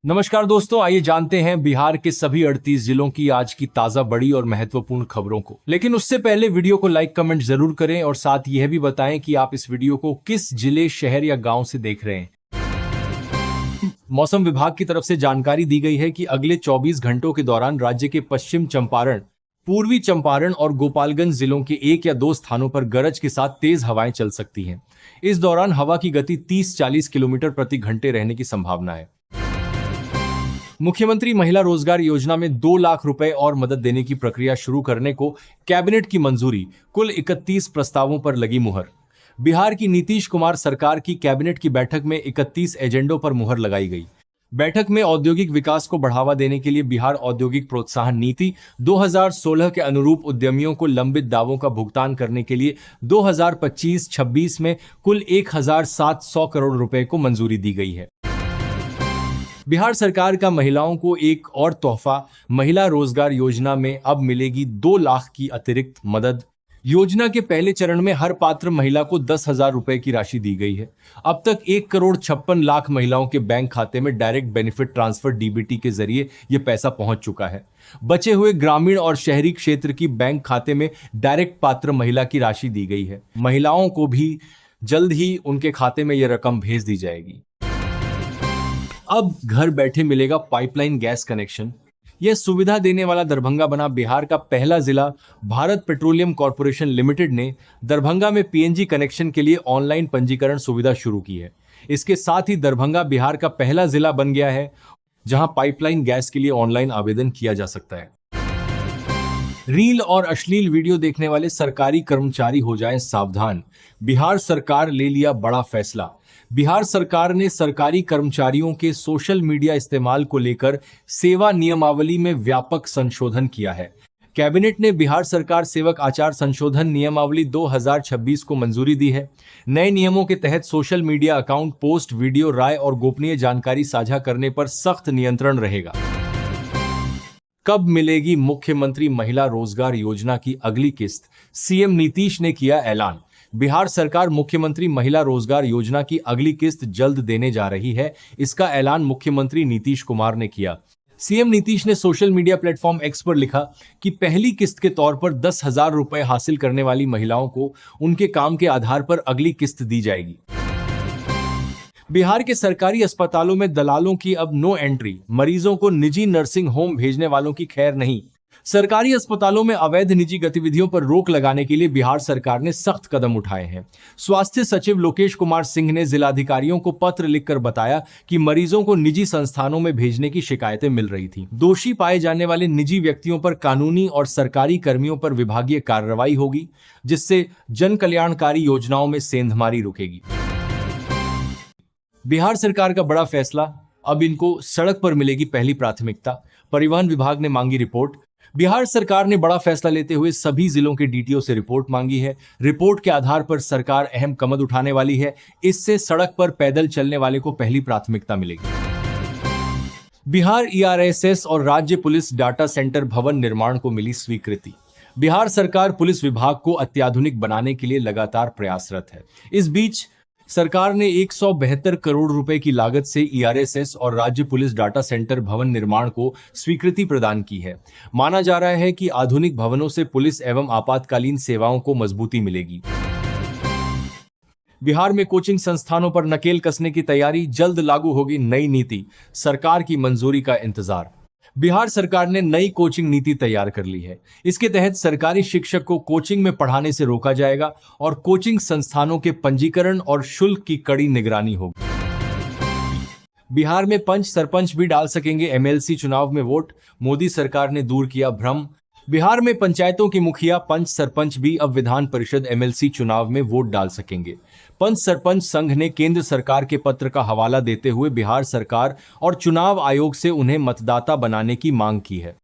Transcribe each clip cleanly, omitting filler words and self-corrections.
नमस्कार दोस्तों, आइए जानते हैं बिहार के सभी 38 जिलों की आज की ताजा बड़ी और महत्वपूर्ण खबरों को। लेकिन उससे पहले वीडियो को लाइक कमेंट जरूर करें और साथ यह भी बताएं कि आप इस वीडियो को किस जिले, शहर या गांव से देख रहे हैं। मौसम विभाग की तरफ से जानकारी दी गई है कि अगले 24 घंटों के दौरान राज्य के पश्चिम चंपारण, पूर्वी चंपारण और गोपालगंज जिलों के 1 या 2 स्थानों पर गरज के साथ तेज हवाएं चल सकती हैं। इस दौरान हवा की गति 30-40 किलोमीटर प्रति घंटे रहने की संभावना है। मुख्यमंत्री महिला रोजगार योजना में 2 लाख रुपए और मदद देने की प्रक्रिया शुरू करने को कैबिनेट की मंजूरी, कुल 31 प्रस्तावों पर लगी मुहर। बिहार की नीतीश कुमार सरकार की कैबिनेट की बैठक में 31 एजेंडों पर मुहर लगाई गई। बैठक में औद्योगिक विकास को बढ़ावा देने के लिए बिहार औद्योगिक प्रोत्साहन नीति 2016 के अनुरूप उद्यमियों को लंबित दावों का भुगतान करने के लिए 2025-26 में कुल 1700 करोड़ रुपए को मंजूरी दी गई है। बिहार सरकार का महिलाओं को एक और तोहफा, महिला रोजगार योजना में अब मिलेगी 2 लाख की अतिरिक्त मदद। योजना के पहले चरण में हर पात्र महिला को 10,000 रुपए की राशि दी गई है। अब तक 1,56,00,000 महिलाओं के बैंक खाते में डायरेक्ट बेनिफिट ट्रांसफर डीबीटी के जरिए यह पैसा पहुंच चुका है। बचे हुए ग्रामीण और शहरी क्षेत्र की बैंक खाते में डायरेक्ट पात्र महिला की राशि दी गई है। महिलाओं को भी जल्द ही उनके खाते में यह रकम भेज दी जाएगी। अब घर बैठे मिलेगा पाइपलाइन गैस कनेक्शन। यह सुविधा देने वाला दरभंगा बना बिहार का पहला जिला। भारत पेट्रोलियम कॉर्पोरेशन लिमिटेड ने दरभंगा में पीएनजी कनेक्शन के लिए ऑनलाइन पंजीकरण सुविधा शुरू की है। इसके साथ ही दरभंगा बिहार का पहला जिला बन गया है जहां पाइपलाइन गैस के लिए ऑनलाइन आवेदन किया जा सकता है। रील और अश्लील वीडियो देखने वाले सरकारी कर्मचारी हो जाएं सावधान। बिहार सरकार ले लिया बड़ा फैसला। बिहार सरकार ने सरकारी कर्मचारियों के सोशल मीडिया इस्तेमाल को लेकर सेवा नियमावली में व्यापक संशोधन किया है। कैबिनेट ने बिहार सरकार सेवक आचार संशोधन नियमावली 2026 को मंजूरी दी है। नए नियमों के तहत social media account, post, video, राय और गोपनीय जानकारी साझा करने पर सख्त नियंत्रण रहेगा। कब मिलेगी मुख्यमंत्री महिला रोजगार योजना की अगली किस्त? सीएम नीतीश ने किया ऐलान। बिहार सरकार मुख्यमंत्री महिला रोजगार योजना की अगली किस्त जल्द देने जा रही है। इसका ऐलान मुख्यमंत्री नीतीश कुमार ने किया। सीएम नीतीश ने सोशल मीडिया प्लेटफॉर्म एक्स पर लिखा कि पहली किस्त के तौर पर 10,000 रुपए हासिल करने वाली महिलाओं को उनके काम के आधार पर अगली किस्त दी जाएगी। बिहार के सरकारी अस्पतालों में दलालों की अब नो एंट्री। मरीजों को निजी नर्सिंग होम भेजने वालों की खैर नहीं। सरकारी अस्पतालों में अवैध निजी गतिविधियों पर रोक लगाने के लिए बिहार सरकार ने सख्त कदम उठाए हैं। स्वास्थ्य सचिव लोकेश कुमार सिंह ने जिलाधिकारियों को पत्र लिखकर बताया कि मरीजों को निजी संस्थानों में भेजने की शिकायतें मिल रही थी। दोषी पाए जाने वाले निजी व्यक्तियों पर कानूनी और सरकारी कर्मियों पर विभागीय कार्रवाई होगी, जिससे जन कल्याणकारी योजनाओं में सेंधमारी रुकेगी। बिहार सरकार का बड़ा फैसला, अब इनको सड़क पर मिलेगी पहली प्राथमिकता। परिवहन विभाग ने मांगी रिपोर्ट। बिहार सरकार ने बड़ा फैसला लेते हुए सभी जिलों के डीटीओ से रिपोर्ट मांगी है। रिपोर्ट के आधार पर सरकार अहम कदम उठाने वाली है। इससे सड़क पर पैदल चलने वाले को पहली प्राथमिकता मिलेगी। बिहार ईआरएसएस और राज्य पुलिस डाटा सेंटर भवन निर्माण को मिली स्वीकृति। बिहार सरकार पुलिस विभाग को अत्याधुनिक बनाने के लिए लगातार प्रयासरत है। इस बीच सरकार ने 172 करोड़ रुपए की लागत से ईआरएसएस और राज्य पुलिस डाटा सेंटर भवन निर्माण को स्वीकृति प्रदान की है। माना जा रहा है कि आधुनिक भवनों से पुलिस एवं आपातकालीन सेवाओं को मजबूती मिलेगी। बिहार में कोचिंग संस्थानों पर नकेल कसने की तैयारी, जल्द लागू होगी नई नीति। सरकार की मंजूरी का इंतजार। बिहार सरकार ने नई कोचिंग नीति तैयार कर ली है। इसके तहत सरकारी शिक्षक को कोचिंग में पढ़ाने से रोका जाएगा और कोचिंग संस्थानों के पंजीकरण और शुल्क की कड़ी निगरानी होगी। बिहार में पंच सरपंच भी डाल सकेंगे एमएलसी चुनाव में वोट। मोदी सरकार ने दूर किया भ्रम। बिहार में पंचायतों की मुखिया, पंच सरपंच भी अब विधान परिषद एमएलसी चुनाव में वोट डाल सकेंगे। पंच सरपंच संघ ने केंद्र सरकार के पत्र का हवाला देते हुए बिहार सरकार और चुनाव आयोग से उन्हें मतदाता बनाने की मांग की है।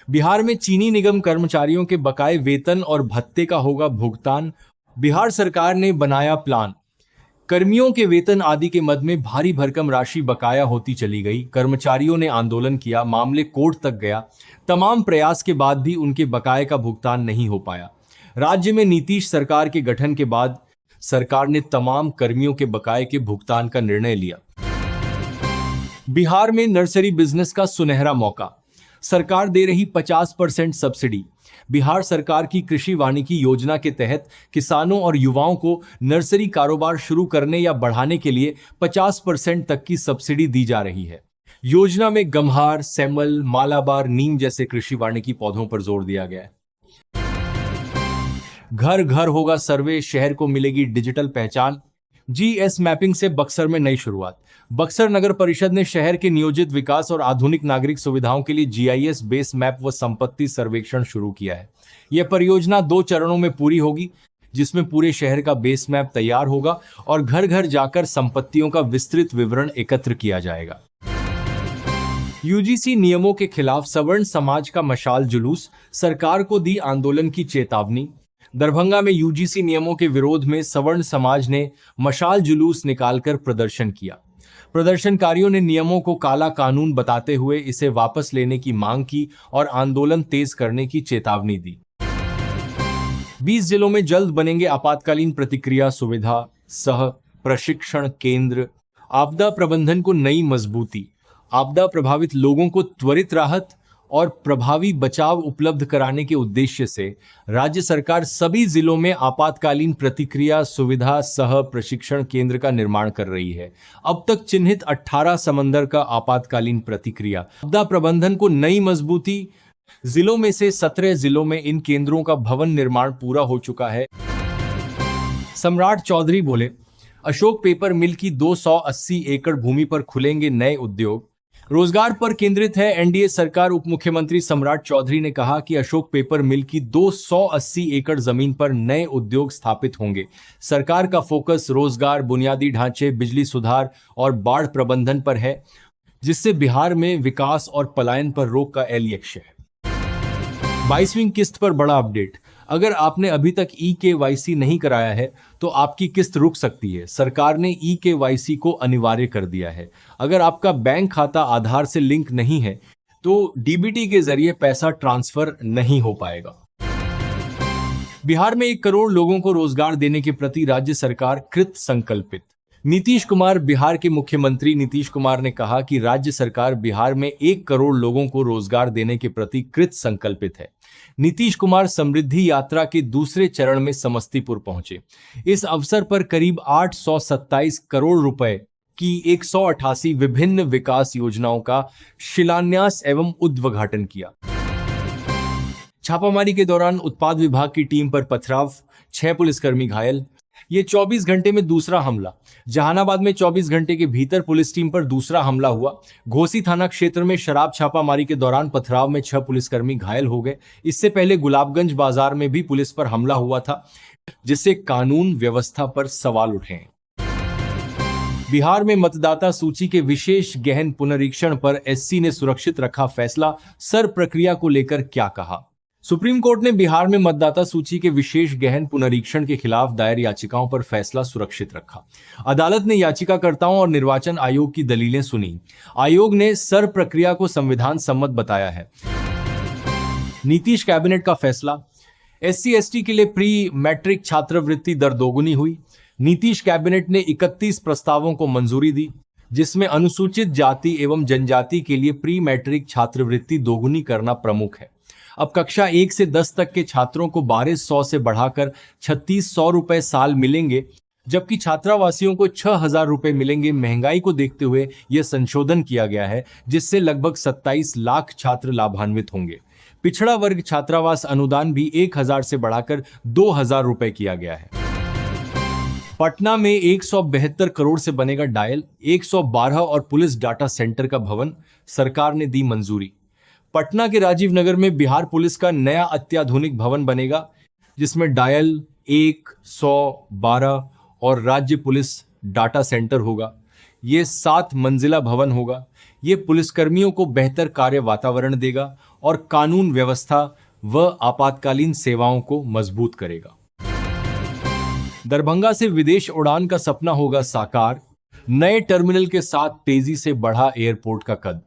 बिहार में चीनी निगम कर्मचारियों के बकाये वेतन और भत्ते का होगा भुगतान। बिहार सरकार ने बनाया प्लान। कर्मियों के वेतन आदि के मद में भारी भरकम राशि बकाया होती चली गई। कर्मचारियों ने आंदोलन किया, मामले कोर्ट तक गया। तमाम प्रयास के बाद भी उनके बकाये का भुगतान नहीं हो पाया। राज्य में नीतीश सरकार के गठन के बाद सरकार ने तमाम कर्मियों के बकाये के भुगतान का निर्णय लिया। बिहार में नर्सरी बिजनेस का सुनहरा मौका, सरकार दे रही 50% सब्सिडी। बिहार सरकार की कृषि वानिकी योजना के तहत किसानों और युवाओं को नर्सरी कारोबार शुरू करने या बढ़ाने के लिए 50% तक की सब्सिडी दी जा रही है। योजना में गम्हार, सेमल, मालाबार, नीम जैसे कृषि वानिकी पौधों पर जोर दिया गया है। घर घर होगा सर्वे, शहर को मिलेगी डिजिटल पहचान। जीएस मैपिंग से बक्सर में नई शुरुआत। बक्सर नगर परिषद ने शहर के नियोजित विकास और आधुनिक नागरिक सुविधाओं के लिए जीआईएस बेस मैप व संपत्ति सर्वेक्षण शुरू किया है। यह परियोजना 2 चरणों में पूरी होगी, जिसमें पूरे शहर का बेस मैप तैयार होगा और घर घर जाकर संपत्तियों का विस्तृत विवरण एकत्र किया जाएगा। यूजीसी नियमों के खिलाफ सवर्ण समाज का मशाल जुलूस, सरकार को दी आंदोलन की चेतावनी। दरभंगा में यूजीसी नियमों के विरोध में सवर्ण समाज ने मशाल जुलूस निकालकर प्रदर्शन किया। प्रदर्शनकारियों ने नियमों को काला कानून बताते हुए इसे वापस लेने की मांग की और आंदोलन तेज करने की चेतावनी दी। 20 जिलों में जल्द बनेंगे आपातकालीन प्रतिक्रिया सुविधा सह प्रशिक्षण केंद्र। आपदा प्रबंधन को नई मजबूती। आपदा प्रभावित लोगों को त्वरित राहत और प्रभावी बचाव उपलब्ध कराने के उद्देश्य से राज्य सरकार सभी जिलों में आपातकालीन प्रतिक्रिया सुविधा सह प्रशिक्षण केंद्र का निर्माण कर रही है। अब तक चिन्हित 18 समंदर का आपातकालीन प्रतिक्रिया आपदा प्रबंधन को नई मजबूती। जिलों में से 17 जिलों में इन केंद्रों का भवन निर्माण पूरा हो चुका है। सम्राट चौधरी बोले, अशोक पेपर मिल की 280 एकड़ भूमि पर खुलेंगे नए उद्योग। रोजगार पर केंद्रित है एनडीए सरकार। उप मुख्यमंत्री सम्राट चौधरी ने कहा कि अशोक पेपर मिल की 280 एकड़ जमीन पर नए उद्योग स्थापित होंगे। सरकार का फोकस रोजगार, बुनियादी ढांचे, बिजली सुधार और बाढ़ प्रबंधन पर है, जिससे बिहार में विकास और पलायन पर रोक का लक्ष्य है। 22वीं किस्त पर बड़ा अपडेट। अगर आपने अभी तक ई-केवाईसी नहीं कराया है तो आपकी किस्त रुक सकती है। सरकार ने ई-केवाईसी को अनिवार्य कर दिया है। अगर आपका बैंक खाता आधार से लिंक नहीं है तो डीबीटी के जरिए पैसा ट्रांसफर नहीं हो पाएगा। बिहार में 1 करोड़ लोगों को रोजगार देने के प्रति राज्य सरकार कृत संकल्पित। नीतीश कुमार। बिहार के मुख्यमंत्री नीतीश कुमार ने कहा कि राज्य सरकार बिहार में 1 करोड़ लोगों को रोजगार देने के प्रति कृत संकल्पित है। नीतीश कुमार समृद्धि यात्रा के दूसरे चरण में समस्तीपुर पहुंचे। इस अवसर पर करीब 827 करोड़ रुपए की 188 विभिन्न विकास योजनाओं का शिलान्यास एवं उद्घाटन किया। छापामारी के दौरान उत्पाद विभाग की टीम पर पथराव, 6 पुलिसकर्मी घायल। ये 24 घंटे में दूसरा हमला। जहानाबाद में 24 घंटे के भीतर पुलिस टीम पर दूसरा हमला हुआ। घोसी थाना क्षेत्र में शराब छापामारी के दौरान पथराव में 6 पुलिसकर्मी घायल हो गए। इससे पहले गुलाबगंज बाजार में भी पुलिस पर हमला हुआ था, जिससे कानून व्यवस्था पर सवाल उठे हैं। बिहार में मतदाता सूची के विशेष गहन पुनरीक्षण पर एससी ने सुरक्षित रखा फैसला। सर प्रक्रिया को लेकर क्या कहा? सुप्रीम कोर्ट ने बिहार में मतदाता सूची के विशेष गहन पुनरीक्षण के खिलाफ दायर याचिकाओं पर फैसला सुरक्षित रखा। अदालत ने याचिकाकर्ताओं और निर्वाचन आयोग की दलीलें सुनी। आयोग ने सर प्रक्रिया को संविधान सम्मत बताया है। नीतीश कैबिनेट का फैसला। SC/ST के लिए प्री मैट्रिक छात्रवृत्ति दर दोगुनी हुई। नीतीश कैबिनेट ने 31 प्रस्तावों को मंजूरी दी, जिसमें अनुसूचित जाति एवं जनजाति के लिए प्री मैट्रिक छात्रवृत्ति दोगुनी करना प्रमुख है। अब कक्षा 1 से 10 तक के छात्रों को 1200 से बढ़ाकर 3600 रुपए साल मिलेंगे, जबकि छात्रावासियों को 6000 रुपए मिलेंगे। महंगाई को देखते हुए यह संशोधन किया गया है, जिससे लगभग 27 लाख छात्र लाभान्वित होंगे। पिछड़ा वर्ग छात्रावास अनुदान भी 1000 से बढ़ाकर 2000 रुपए किया गया है। पटना में 172 करोड़ से बनेगा डायल 112 और पुलिस डाटा सेंटर का भवन, सरकार ने दी मंजूरी। पटना के राजीव नगर में बिहार पुलिस का नया अत्याधुनिक भवन बनेगा, जिसमें डायल 112 और राज्य पुलिस डाटा सेंटर होगा। ये 7 मंजिला भवन होगा। ये पुलिसकर्मियों को बेहतर कार्य वातावरण देगा और कानून व्यवस्था व आपातकालीन सेवाओं को मजबूत करेगा। दरभंगा से विदेश उड़ान का सपना होगा साकार। नए टर्मिनल के साथ तेजी से बढ़ा एयरपोर्ट का कद।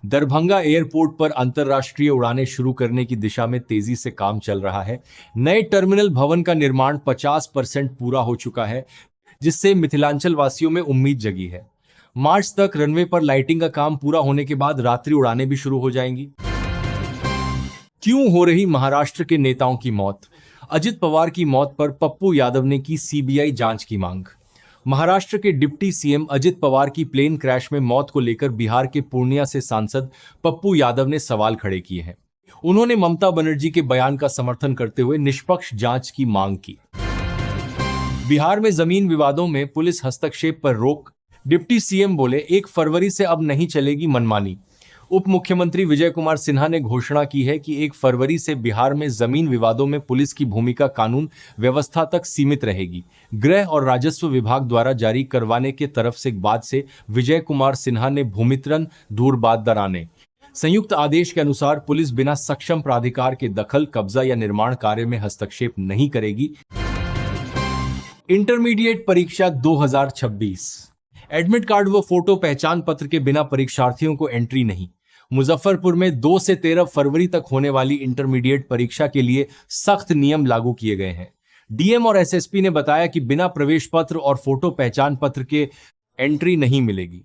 दरभंगा एयरपोर्ट पर अंतर्राष्ट्रीय उड़ानें शुरू करने की दिशा में तेजी से काम चल रहा है। नए टर्मिनल भवन का निर्माण 50% पूरा हो चुका है, जिससे मिथिलांचल वासियों में उम्मीद जगी है। मार्च तक रनवे पर लाइटिंग का काम पूरा होने के बाद रात्रि उड़ानें भी शुरू हो जाएंगी। क्यों हो रही महाराष्ट्र के नेताओं की मौत? अजित पवार की मौत पर पप्पू यादव ने की सीबीआई जांच की मांग। महाराष्ट्र के डिप्टी सीएम अजित पवार की प्लेन क्रैश में मौत को लेकर बिहार के पूर्णिया से सांसद पप्पू यादव ने सवाल खड़े किए हैं। उन्होंने ममता बनर्जी के बयान का समर्थन करते हुए निष्पक्ष जांच की मांग की। बिहार में जमीन विवादों में पुलिस हस्तक्षेप पर रोक। डिप्टी सीएम बोले, 1 फरवरी से अब नहीं चलेगी मनमानी। उप मुख्यमंत्री विजय कुमार सिन्हा ने घोषणा की है कि 1 फरवरी से बिहार में जमीन विवादों में पुलिस की भूमिका कानून व्यवस्था तक सीमित रहेगी। गृह और राजस्व विभाग द्वारा जारी करवाने के तरफ से बाद से विजय कुमार सिन्हा ने भूमित्रन दूर बात दराने संयुक्त आदेश के अनुसार पुलिस बिना सक्षम प्राधिकार के दखल, कब्जा या निर्माण कार्य में हस्तक्षेप नहीं करेगी। इंटरमीडिएट परीक्षा 2026, एडमिट कार्ड व फोटो पहचान पत्र के बिना परीक्षार्थियों को एंट्री नहीं। मुजफ्फरपुर में 2 से 13 फरवरी तक होने वाली इंटरमीडिएट परीक्षा के लिए सख्त नियम लागू किए गए हैं। डीएम और एसएसपी ने बताया कि बिना प्रवेश पत्र और फोटो पहचान पत्र के एंट्री नहीं मिलेगी।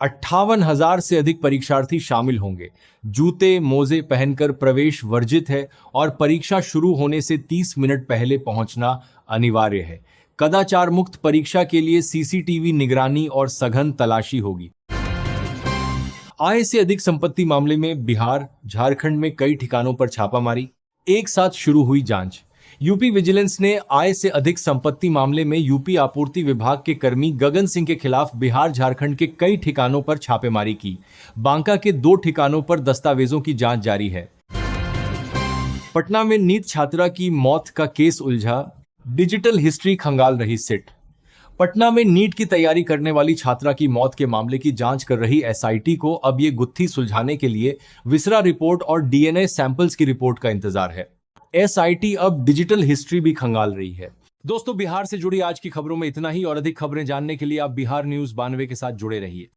58,000 से अधिक परीक्षार्थी शामिल होंगे। जूते मोजे पहनकर प्रवेश वर्जित है और परीक्षा शुरू होने से 30 मिनट पहले पहुंचना अनिवार्य है। कदाचार मुक्त परीक्षा के लिए सीसीटीवी निगरानी और सघन तलाशी होगी। आय से अधिक संपत्ति मामले में बिहार झारखंड में कई ठिकानों पर छापामारी, एक साथ शुरू हुई जांच। यूपी विजिलेंस ने आय से अधिक संपत्ति मामले में यूपी आपूर्ति विभाग के कर्मी गगन सिंह के खिलाफ बिहार झारखंड के कई ठिकानों पर छापेमारी की। बांका के 2 ठिकानों पर दस्तावेजों की जांच जारी है। पटना में नीट छात्रा की मौत का केस उलझा, डिजिटल हिस्ट्री खंगाल रही सिट। पटना में नीट की तैयारी करने वाली छात्रा की मौत के मामले की जांच कर रही एसआईटी को अब ये गुत्थी सुलझाने के लिए विसरा रिपोर्ट और डीएनए सैंपल्स की रिपोर्ट का इंतजार है। एसआईटी अब डिजिटल हिस्ट्री भी खंगाल रही है। दोस्तों, बिहार से जुड़ी आज की खबरों में इतना ही और अधिक खबरें जानने के लिए आप बिहार न्यूज़ 92 के साथ जुड़े रहिए।